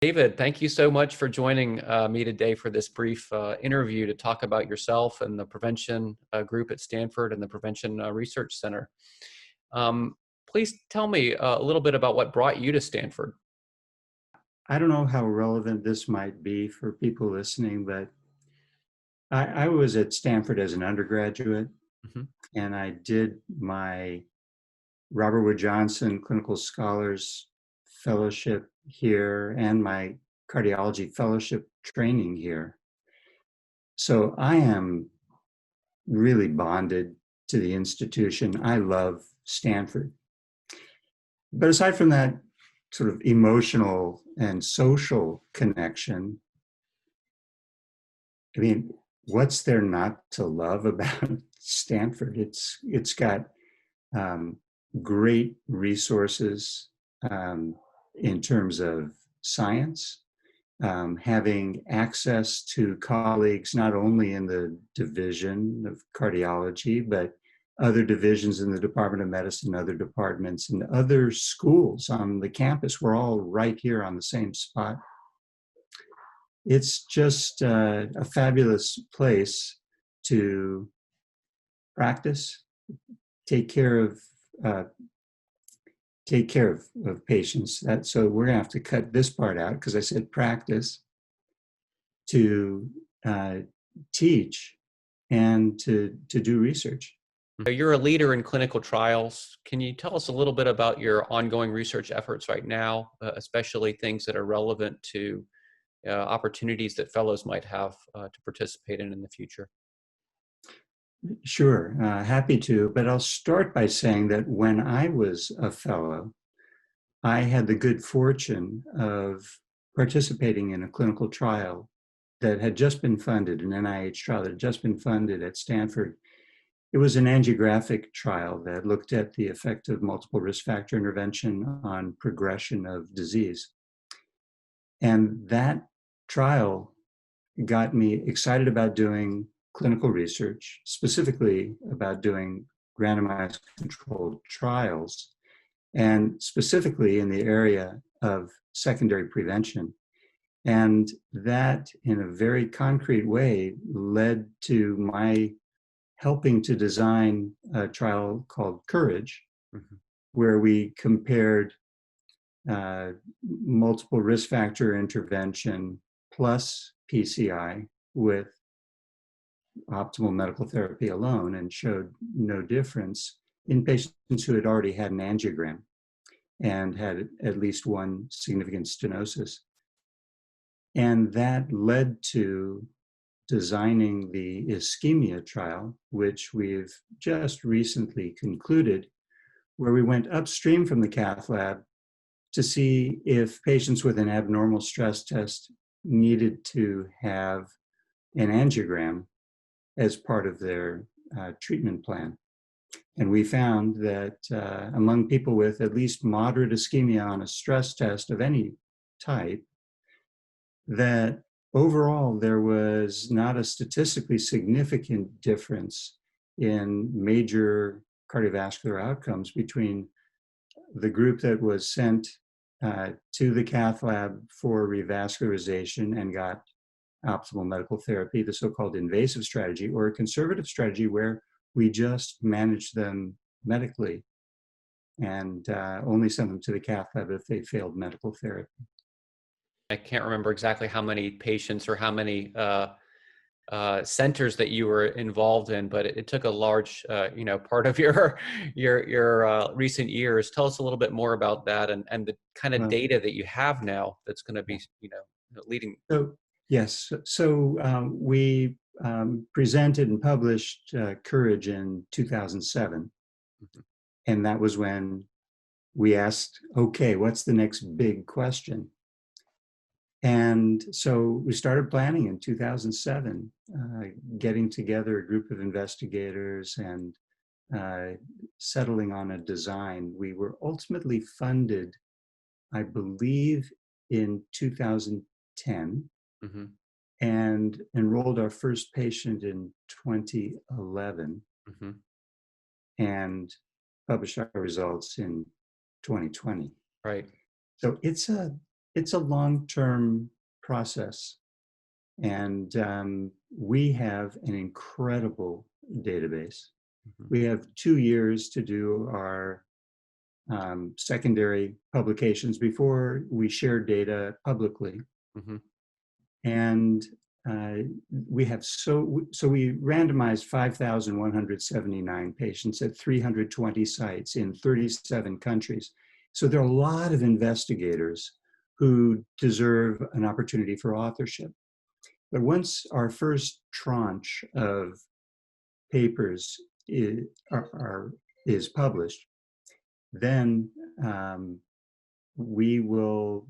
David, thank you so much for joining me today for this brief interview to talk about yourself and the prevention group at Stanford and the Prevention Research Center. Um, Please tell me a little bit about what brought you to Stanford. I don't know how relevant this might be for people listening, but I was at Stanford as an undergraduate, Mhm. and I did my Robert Wood Johnson Clinical Scholars Fellowship here and my cardiology fellowship training here. So I am really bonded to the institution. I love Stanford. But aside from that sort of emotional and social connection, I mean, what's there not to love about Stanford? It's got um, great resources in terms of science, having access to colleagues not only in the division of cardiology, but other divisions in the Department of Medicine, other departments, and other schools on the campus. We're all right here on the same spot. It's just a fabulous place to practice, take care of uh, of patients. So we're gonna have to cut this part out because I said practice to uh, teach and to do research. You're a leader in clinical trials. Can you tell us a little bit about your ongoing research efforts right now, especially things that are relevant to opportunities that fellows might have to participate in the future? Sure, happy to. But I'll start by saying that when I was a fellow, I had the good fortune of participating in a clinical trial that had just been funded, an NIH trial that had just been funded at Stanford. It was an angiographic trial that looked at the effect of multiple risk factor intervention on progression of disease. And that trial got me excited about doing clinical research, specifically about doing randomized controlled trials, and specifically in the area of secondary prevention. And that, in a very concrete way, led to my helping to design a trial called Courage, Mhm. where we compared uh, multiple risk factor intervention plus PCI with optimal medical therapy alone and showed no difference in patients who had already had an angiogram and had at least one significant stenosis. And that led to designing the ischemia trial, which we've just recently concluded, where we went upstream from the cath lab to see if patients with an abnormal stress test needed to have an angiogram as part of their treatment plan. And we found that among people with at least moderate ischemia on a stress test of any type, that overall there was not a statistically significant difference in major cardiovascular outcomes between the group that was sent to the cath lab for revascularization and got optimal medical therapy, the so-called invasive strategy, or a conservative strategy where we just managed them medically and only sent them to the cath lab if they failed medical therapy. I can't remember exactly how many patients or how many centers that you were involved in, but it took a large, part of your your recent years. Tell us a little bit more about that and the kind of Well, data that you have now that's going to be, leading. so yes, so we presented and published Courage in 2007, Mhm. and that was when we asked, okay, what's the next big question? And so we started planning in 2007, getting together a group of investigators and settling on a design. We were ultimately funded, I believe, in 2010 Mhm. and enrolled our first patient in 2011 Mhm. and published our results in 2020. Right. So it's a it's a long-term process. And we have an incredible database. Mhm. We have 2 years to do our secondary publications before we share data publicly. Mhm. And we have so we randomized 5,179 patients at 320 sites in 37 countries. So there are a lot of investigators who deserve an opportunity for authorship. But once our first tranche of papers is published, then we will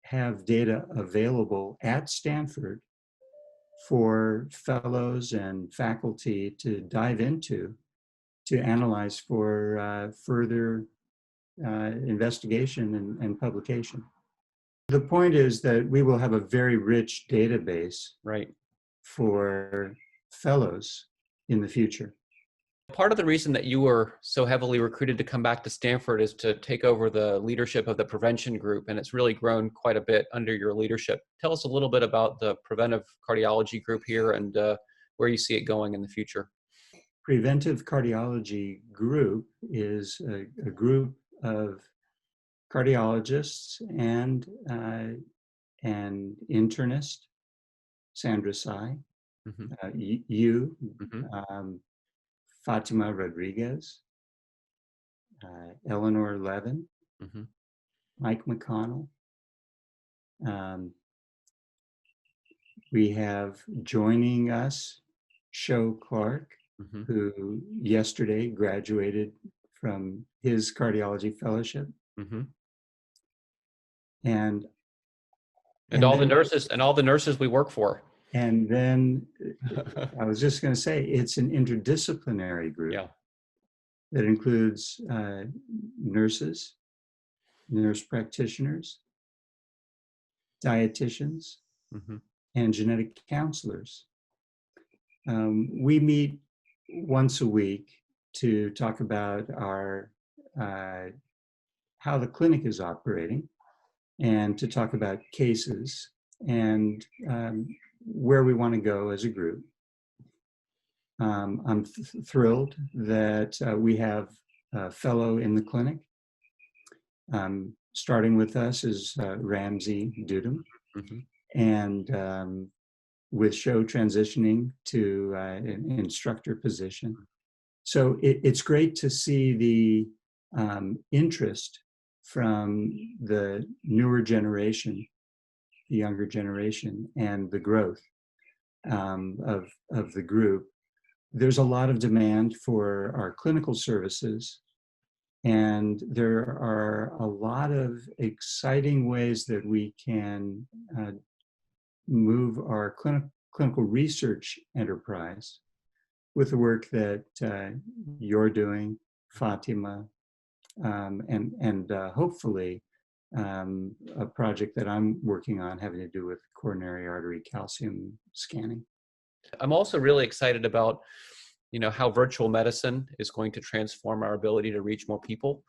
have data available at Stanford for fellows and faculty to dive into to analyze for further investigation and publication. The point is that we will have a very rich database Right. for fellows in the future. Part of the reason that you were so heavily recruited to come back to Stanford is to take over the leadership of the prevention group, and it's really grown quite a bit under your leadership. Tell us a little bit about the preventive cardiology group here and where you see it going in the future. Preventive cardiology group is a group of cardiologists and an internist, Sandra Sai, Hmm. you, Hmm. um, Fatima Rodriguez, Eleanor Levin, Hmm. Mike McConnell. Um, we have joining us Sho Clark, Hmm. who yesterday graduated from his cardiology fellowship. Hmm. And And and all the then nurses and all the nurses we work for. and then I was just going to say it's an interdisciplinary group Yeah. that includes nurses, nurse practitioners, dietitians, Hmm. and genetic counselors. We meet once a week to talk about our how the clinic is operating and to talk about cases and where we want to go as a group. I'm thrilled that we have a fellow in the clinic. Starting with us is Ramsey Dudum, Hmm. and with Sho transitioning to an instructor position. So it's great to see the interest from the newer generation, the younger generation, and the growth of the group. There's a lot of demand for our clinical services, and there are a lot of exciting ways that we can move our clinical research enterprise with the work that you're doing, Fatima, and hopefully a project that I'm working on having to do with coronary artery calcium scanning. I'm also really excited about, how virtual medicine is going to transform our ability to reach more people.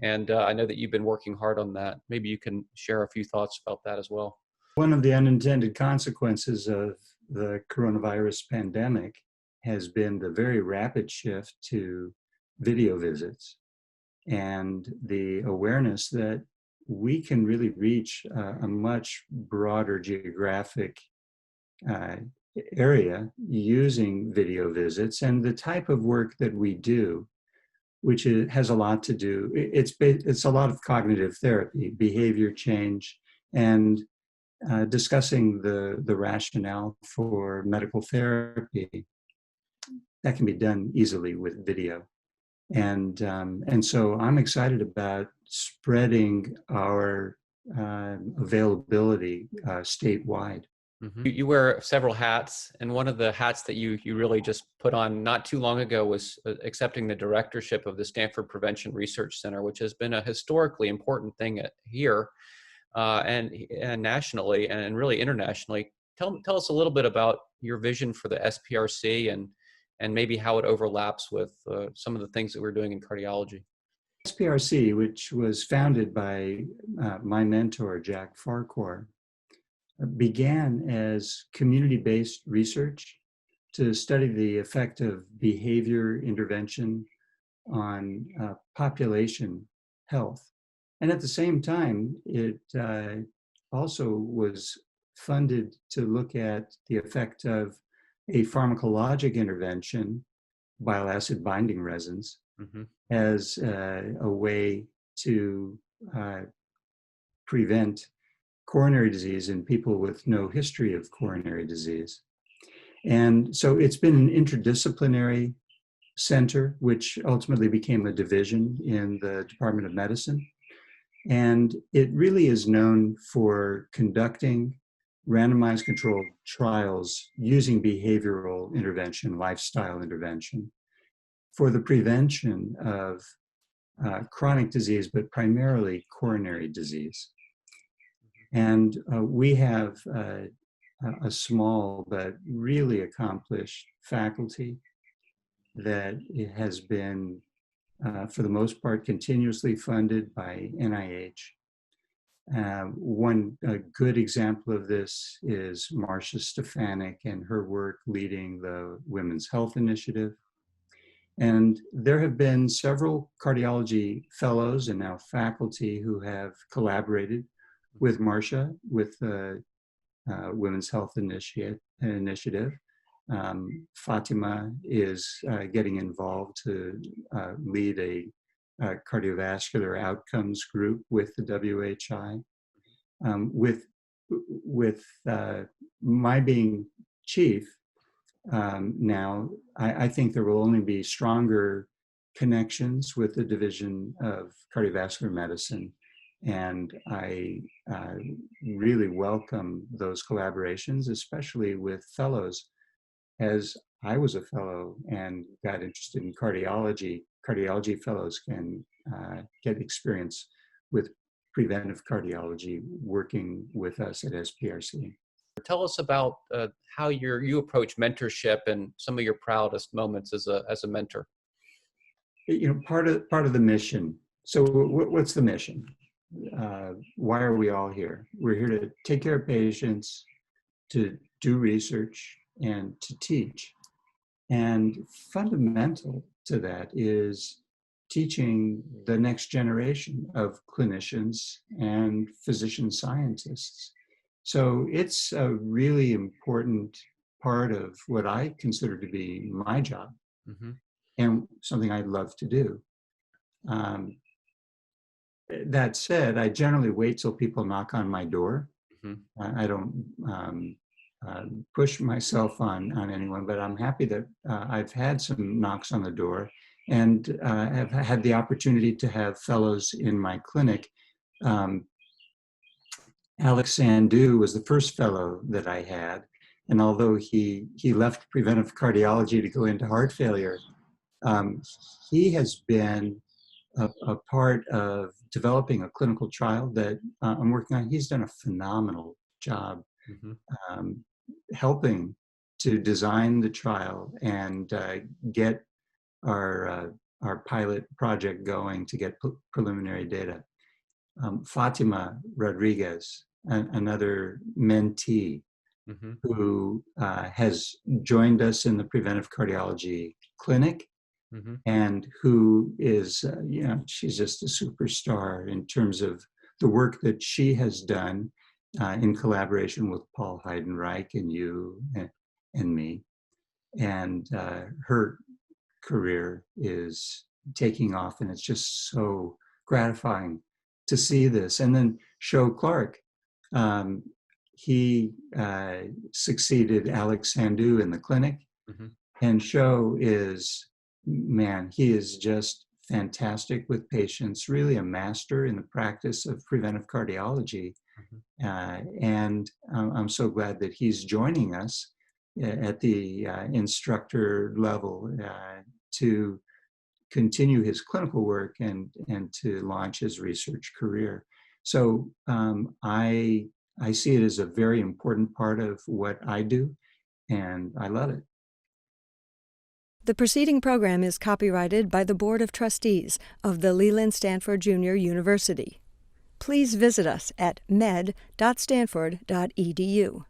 And I know that you've been working hard on that. Maybe you can share a few thoughts about that as well. One of the unintended consequences of the coronavirus pandemic has been the very rapid shift to video visits and the awareness that we can really reach a much broader geographic uh, area using video visits, and the type of work that we do, which has a lot to do, it's a lot of cognitive therapy, behavior change, and discussing the rationale for medical therapy that can be done easily with video. And so I'm excited about spreading our availability statewide. Mhm. You wear several hats, and one of the hats that you really just put on not too long ago was accepting the directorship of the Stanford Prevention Research Center, which has been a historically important thing here and nationally and really internationally. Tell us a little bit about your vision for the SPRC and maybe how it overlaps with some of the things that we're doing in cardiology. SPRC, which was founded by my mentor, Jack Farquhar, began as community-based research to study the effect of behavior intervention on population health. And at the same time, it also was funded to look at the effect of a pharmacologic intervention, bile acid binding resins, as a way to prevent coronary disease in people with no history of coronary disease. And so it's been an interdisciplinary center, which ultimately became a division in the Department of Medicine. And it really is known for conducting randomized controlled trials using behavioral intervention, lifestyle intervention, for the prevention of chronic disease, but primarily coronary disease. And we have a small but really accomplished faculty that has been, for the most part, continuously funded by NIH. One good example of this is Marcia Stefanik and her work leading the Women's Health Initiative. And there have been several cardiology fellows and now faculty who have collaborated with Marcia, with the Women's Health Initiative. Fatima is getting involved to lead a cardiovascular outcomes group with the WHI. With my being chief now, I think there will only be stronger connections with the Division of Cardiovascular Medicine. And I really welcome those collaborations, especially with fellows. As I was a fellow and got interested in cardiology, cardiology fellows can get experience with preventive cardiology working with us at SPRC. Tell us about how you approach mentorship and some of your proudest moments as a mentor. You know, part of the mission. So what's the mission? Why are we all here? We're here to take care of patients, to do research, and to teach. And fundamental to that is teaching the next generation of clinicians and physician scientists. So it's a really important part of what I consider to be my job, and something I love to do. That said, I generally wait till people knock on my door. I don't push myself on anyone, but I'm happy that I've had some knocks on the door and have had the opportunity to have fellows in my clinic. Alex Sandhu was the first fellow that I had, and although he left preventive cardiology to go into heart failure, he has been a part of developing a clinical trial that I'm working on. He's done a phenomenal job helping to design the trial and get our pilot project going to get preliminary data. Fatima Rodriguez, another mentee who has joined us in the preventive cardiology clinic, and who is, she's just a superstar in terms of the work that she has done in collaboration with Paul Heidenreich and you and me. And her career is taking off, and it's just so gratifying to see this. And then Sho Clark, he succeeded Alex Sandhu in the clinic, and Sho is, man, he is just fantastic with patients, really a master in the practice of preventive cardiology. And I'm so glad that he's joining us at the instructor level to continue his clinical work and to launch his research career. So I see it as a very important part of what I do, and I love it. The preceding program is copyrighted by the Board of Trustees of the Leland Stanford Junior University. Please visit us at med.stanford.edu.